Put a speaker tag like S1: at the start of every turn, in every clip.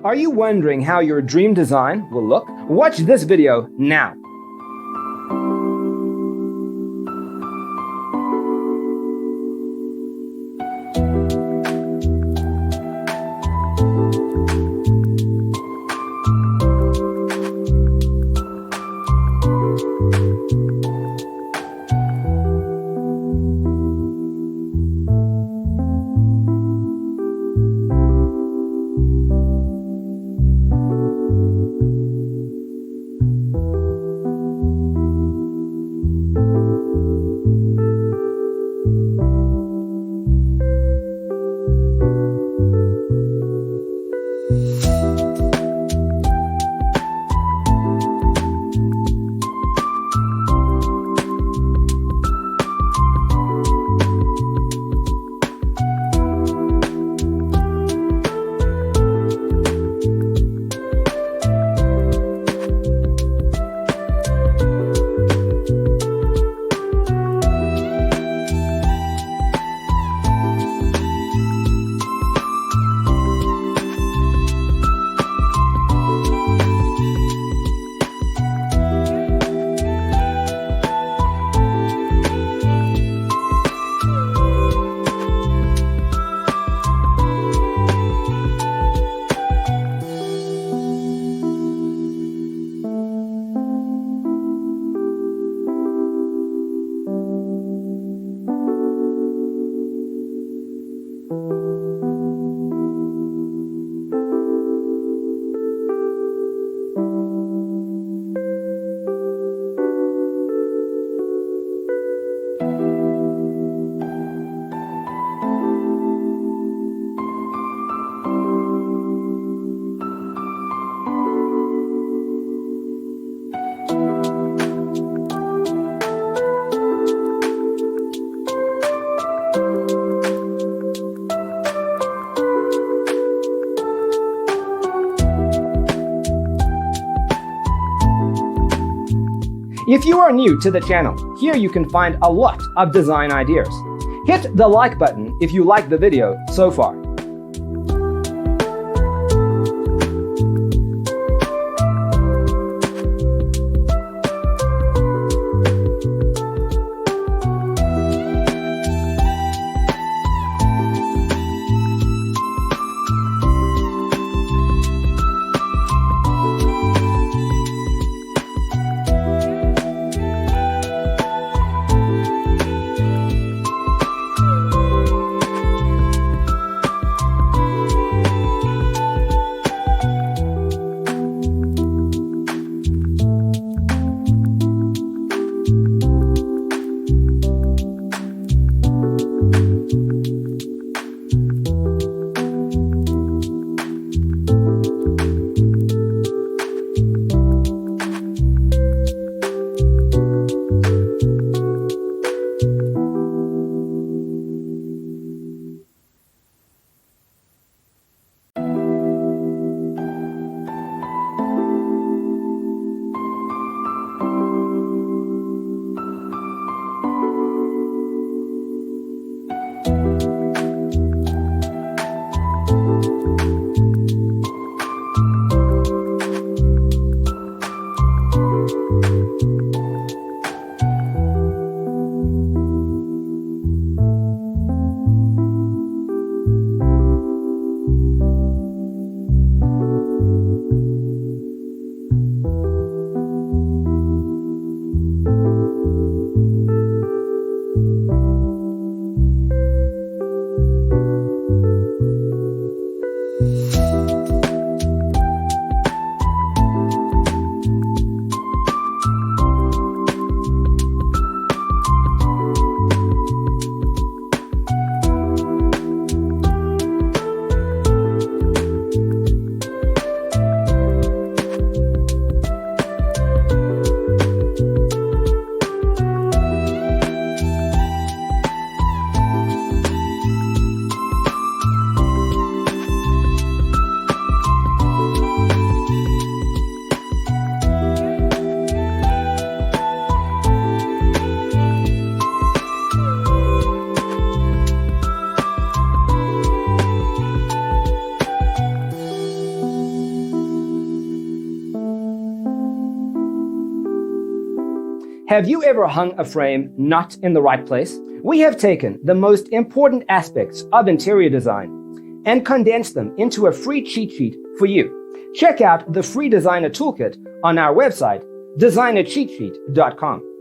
S1: Are you wondering how your dream design will look? Watch this video now. If you are new to the channel, here you can find a lot of design ideas. Hit the like button if you like the video so far. Have you ever hung a frame not in the right place? We have taken the most important aspects of interior design and condensed them into a free cheat sheet for you. Check out the free designer toolkit on our website, designercheatsheet.com.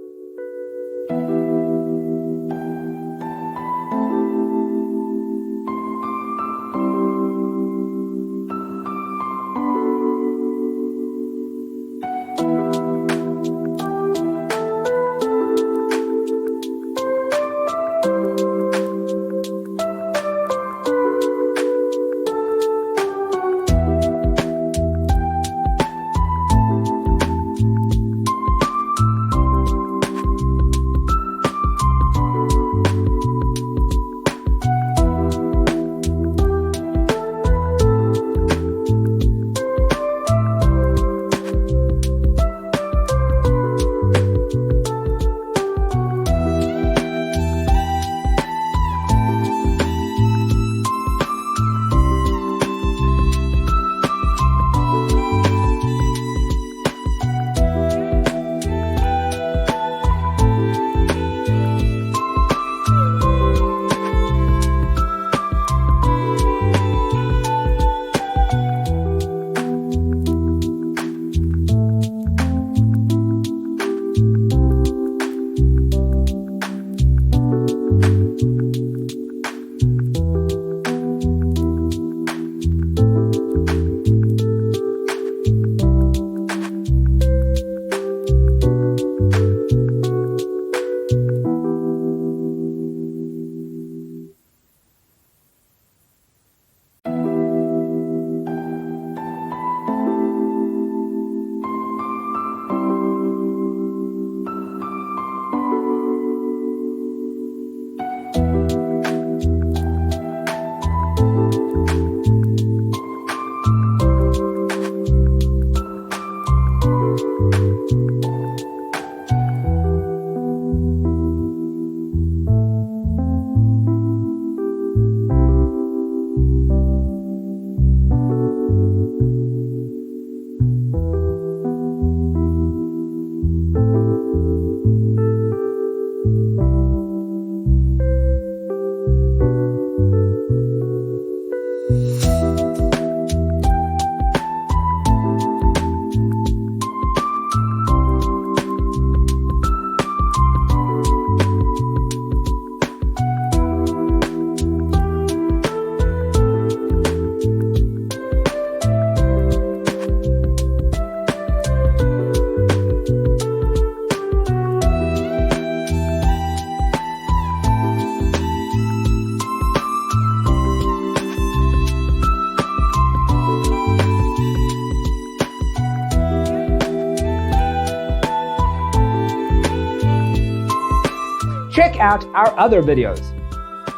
S1: Check out our other videos.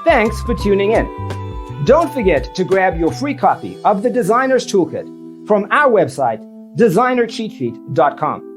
S1: Thanks for tuning in. Don't forget to grab your free copy of the Designer's Toolkit from our website, designercheatsheet.com.